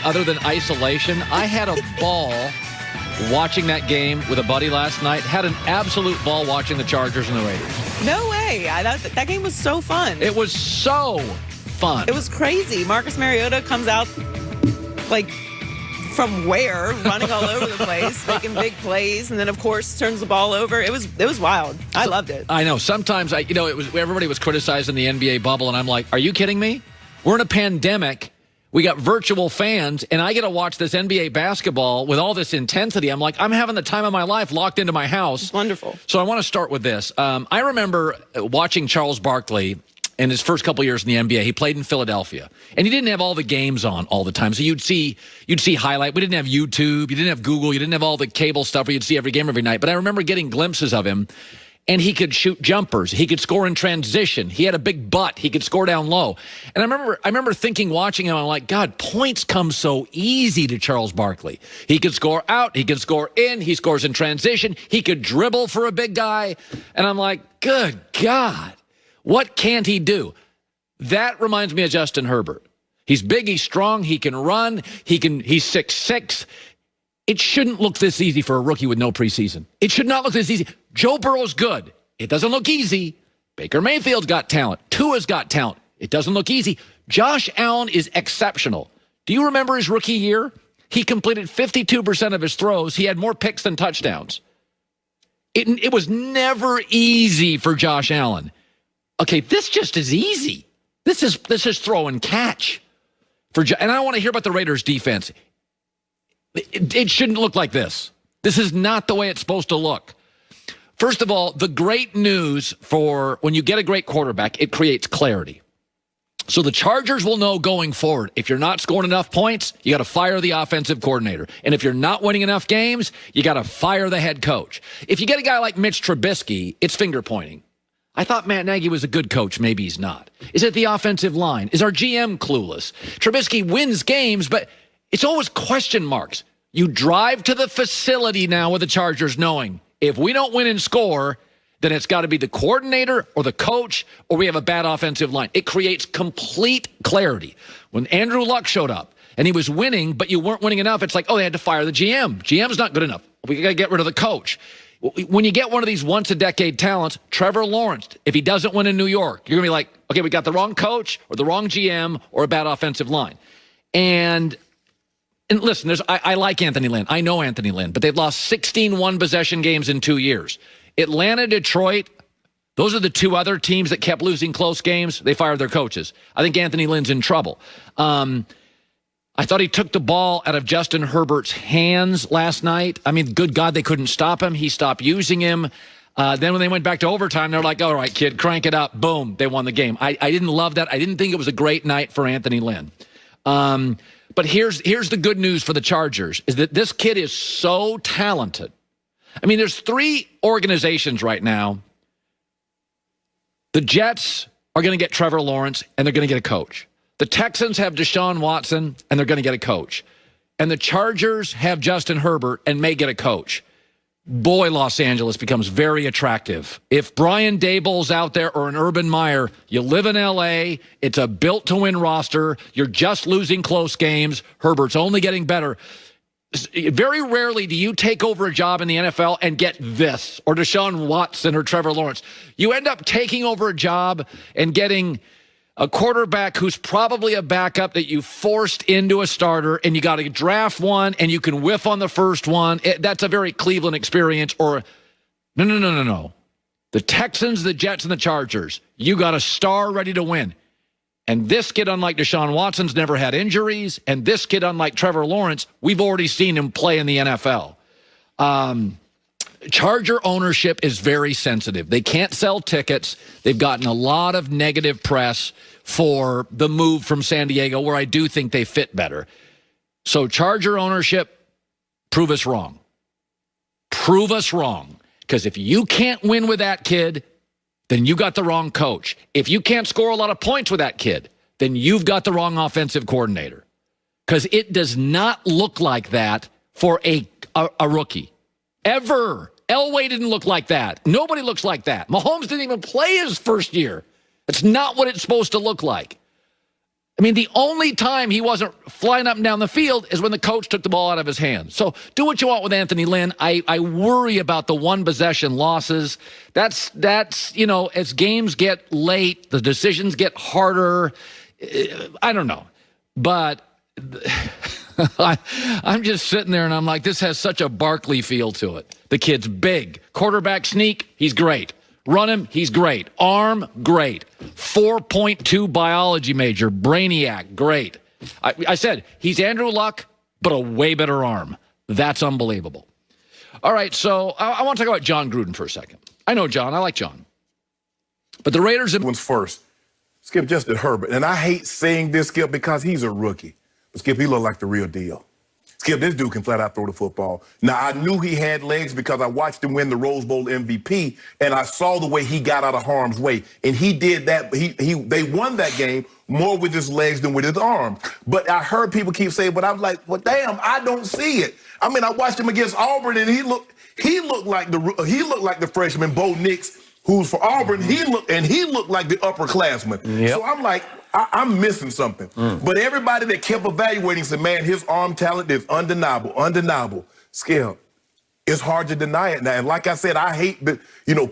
Other than isolation, I had a ball watching that game with a buddy last night. Had an absolute ball watching the Chargers and the Raiders. No way. That game was so fun. It was so fun. It was crazy. Marcus Mariota comes out like from where, running all over the place, making big plays, and then of course turns the ball over. It was wild. I loved it. I know. Sometimes everybody was criticizing the NBA bubble, and I'm like, are you kidding me? We're in a pandemic. We got virtual fans, and I get to watch this NBA basketball with all this intensity. I'm like, I'm having the time of my life locked into my house. It's wonderful. So I want to start with this. I remember watching Charles Barkley in his first couple years in the NBA. He played in Philadelphia, and he didn't have all the games on all the time. So you'd see highlight. We didn't have YouTube. You didn't have Google. You didn't have all the cable stuff where you'd see every game every night. But I remember getting glimpses of him. And he could shoot jumpers. He could score in transition. He had a big butt. He could score down low. And I remember thinking, watching him, I'm like, God, points come so easy to Charles Barkley. He could score out. He could score in. He scores in transition. He could dribble for a big guy. And I'm like, good God, what can't he do? That reminds me of Justin Herbert. He's big. He's strong. He can run. He's 6'6". It shouldn't look this easy for a rookie with no preseason. It should not look this easy. Joe Burrow's good. It doesn't look easy. Baker Mayfield's got talent. Tua's got talent. It doesn't look easy. Josh Allen is exceptional. Do you remember his rookie year? He completed 52% of his throws. He had more picks than touchdowns. It was never easy for Josh Allen. Okay, this just is easy. This is throw and catch. And I want to hear about the Raiders' defense. It shouldn't look like this. This is not the way it's supposed to look. First of all, the great news for when you get a great quarterback, it creates clarity. So the Chargers will know going forward, if you're not scoring enough points, you got to fire the offensive coordinator. And if you're not winning enough games, you got to fire the head coach. If you get a guy like Mitch Trubisky, it's finger pointing. I thought Matt Nagy was a good coach. Maybe he's not. Is it the offensive line? Is our GM clueless? Trubisky wins games, but it's always question marks. You drive to the facility now with the Chargers knowing if we don't win and score, then it's got to be the coordinator or the coach or we have a bad offensive line. It creates complete clarity. When Andrew Luck showed up and he was winning, but you weren't winning enough, it's like, oh, they had to fire the GM. GM's not good enough. We got to get rid of the coach. When you get one of these once-a-decade talents, Trevor Lawrence, if he doesn't win in New York, you're going to be like, okay, we got the wrong coach or the wrong GM or a bad offensive line. And listen, I like Anthony Lynn. I know Anthony Lynn, but they've lost 16 one-possession games in 2 years. Atlanta, Detroit, those are the two other teams that kept losing close games. They fired their coaches. I think Anthony Lynn's in trouble. I thought he took the ball out of Justin Herbert's hands last night. I mean, good God, they couldn't stop him. He stopped using him. Then when they went back to overtime, they're like, all right, kid, crank it up. Boom, they won the game. I didn't love that. I didn't think it was a great night for Anthony Lynn. But here's the good news for the Chargers, is that this kid is so talented. I mean, there's three organizations right now. The Jets are going to get Trevor Lawrence, and they're going to get a coach. The Texans have Deshaun Watson, and they're going to get a coach. And the Chargers have Justin Herbert and may get a coach. Boy, Los Angeles becomes very attractive. If Brian Daboll's out there or an Urban Meyer, you live in L.A., it's a built-to-win roster, you're just losing close games, Herbert's only getting better. Very rarely do you take over a job in the NFL and get this, or Deshaun Watson or Trevor Lawrence. You end up taking over a job and getting a quarterback who's probably a backup that you forced into a starter, and you got to draft one, and you can whiff on the first one. That's a very Cleveland experience. Or, no. The Texans, the Jets, and the Chargers, you got a star ready to win. And this kid, unlike Deshaun Watson's, never had injuries. And this kid, unlike Trevor Lawrence, we've already seen him play in the NFL. Charger ownership is very sensitive. They can't sell tickets. They've gotten a lot of negative press for the move from San Diego, where I do think they fit better. So Charger ownership, prove us wrong. Prove us wrong. Because if you can't win with that kid, then you got the wrong coach. If you can't score a lot of points with that kid, then you've got the wrong offensive coordinator. Because it does not look like that for a rookie. Ever. Elway didn't look like that. Nobody looks like that. Mahomes didn't even play his first year. That's not what it's supposed to look like. I mean, the only time he wasn't flying up and down the field is when the coach took the ball out of his hands. So do what you want with Anthony Lynn. I worry about the one possession losses. That's as games get late, the decisions get harder. I don't know. But I'm just sitting there and I'm like, this has such a Barkley feel to it. The kid's big. Quarterback sneak, he's great. Run him, he's great. Arm, great. 4.2 biology major, brainiac, great. I said, he's Andrew Luck, but a way better arm. That's unbelievable. All right, so I want to talk about John Gruden for a second. I know John. I like John. But the Raiders have... First, Skip, Justin Herbert. And I hate saying this, Skip, because he's a rookie. But, Skip, he looked like the real deal. Skip, this dude can flat out throw the football. Now, I knew he had legs because I watched him win the Rose Bowl MVP, and I saw the way he got out of harm's way. And he did that. They won that game more with his legs than with his arm. But I heard people keep saying, but I'm like, well, damn, I don't see it. I mean, I watched him against Auburn, and he looked like the freshman Bo Nix, who's for Auburn. He looked like the upperclassman. Yep. So I'm like, I'm missing something. But everybody that kept evaluating said, man, his arm talent is undeniable. Skip, it's hard to deny it now. And like I said, I hate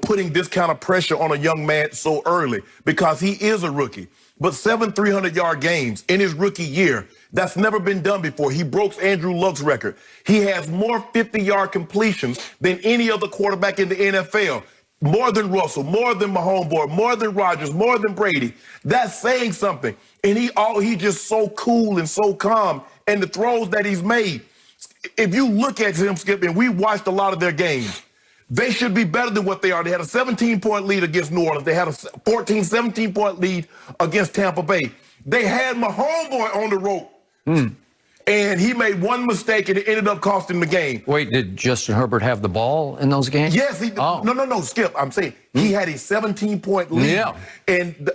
putting this kind of pressure on a young man so early because he is a rookie. But 7 300-yard games in his rookie year, that's never been done before. He broke Andrew Luck's record. He has more 50-yard completions than any other quarterback in the NFL. More than Russell, more than Mahomes, more than Rodgers, more than Brady. That's saying something. And he just so cool and so calm. And the throws that he's made, if you look at him, Skip, and we watched a lot of their games, they should be better than what they are. They had a 17-point lead against New Orleans. They had a 17-point lead against Tampa Bay. They had Mahomes on the rope. And he made one mistake, and it ended up costing the game. Wait, did Justin Herbert have the ball in those games? Yes, he did. Oh. No, Skip. I'm saying he had a 17-point lead. Yeah.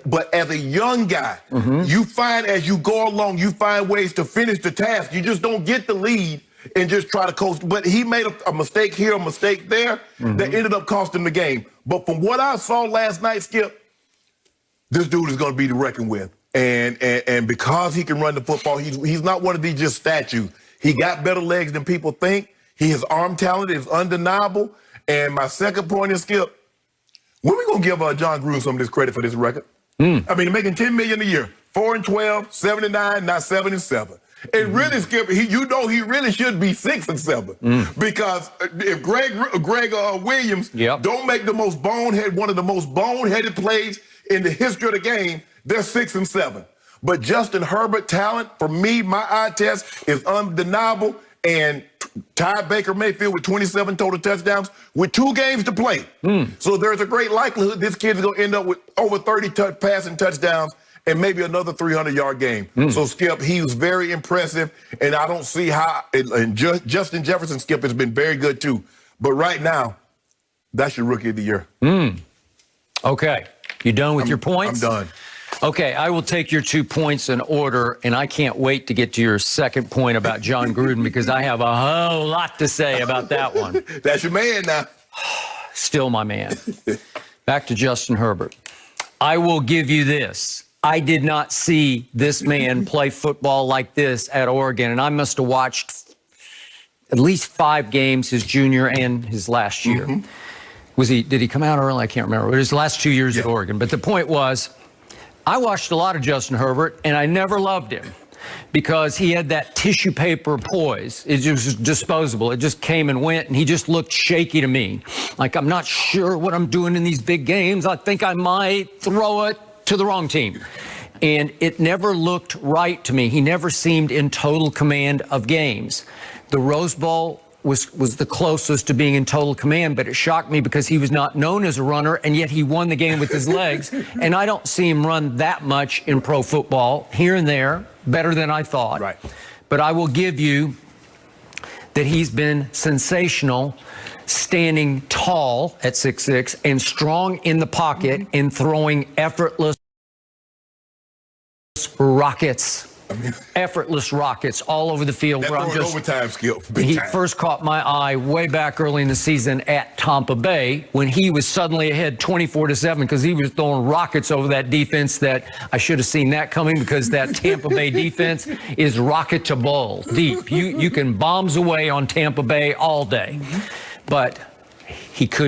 But as a young guy, you find as you go along, you find ways to finish the task. You just don't get the lead and just try to coast. But he made a mistake here, a mistake there, that ended up costing the game. But from what I saw last night, Skip, this dude is going to be to reckon with. And because he can run the football, he's not one of these just statues. He got better legs than people think. His arm talent is undeniable. And my second point is, Skip, when are we going to give John Gruden some of this credit for this record? I mean, making $10 million a year, 4-12, 7-9, not 7-7. And really, Skip, he really should be 6-7 because if Greg Williams don't make one of the most boneheaded plays in the history of the game, they're 6-7. But Justin Herbert talent, for me, my eye test is undeniable. And tied Baker Mayfield with 27 total touchdowns with 2 games to play. So there's a great likelihood this kid is going to end up with over 30 passing touchdowns and maybe another 300-yard game. So, Skip, he was very impressive. And I don't see how – Justin Jefferson, Skip, has been very good too. But right now, that's your rookie of the year. Okay. You done with your points? I'm done. Okay, I will take your 2 points in order, and I can't wait to get to your second point about John Gruden because I have a whole lot to say about that one. That's your man now. Still my man. Back to Justin Herbert. I will give you this. I did not see this man play football like this at Oregon, and I must have watched at least 5 games his junior and his last year. Did he come out early? I can't remember. It was his last 2 years at Oregon. But the point was, I watched a lot of Justin Herbert, and I never loved him because he had that tissue paper poise. It was disposable. It just came and went, and he just looked shaky to me. Like, I'm not sure what I'm doing in these big games. I think I might throw it to the wrong team. And it never looked right to me. He never seemed in total command of games. The Rose Bowl was the closest to being in total command, but it shocked me because he was not known as a runner, and yet he won the game with his legs. And I don't see him run that much in pro football, here and there, better than I thought. Right. But I will give you that he's been sensational, standing tall at 6'6", and strong in the pocket and throwing effortless rockets effortless rockets all over the field. That Where I'm throwing just, overtime, Skip. Big he time. first caught my eye way back early in the season at Tampa Bay when he was suddenly ahead 24-7 because he was throwing rockets over that defense that I should have seen that coming because that Tampa Bay defense is rocketable deep. You can bombs away on Tampa Bay all day, but he could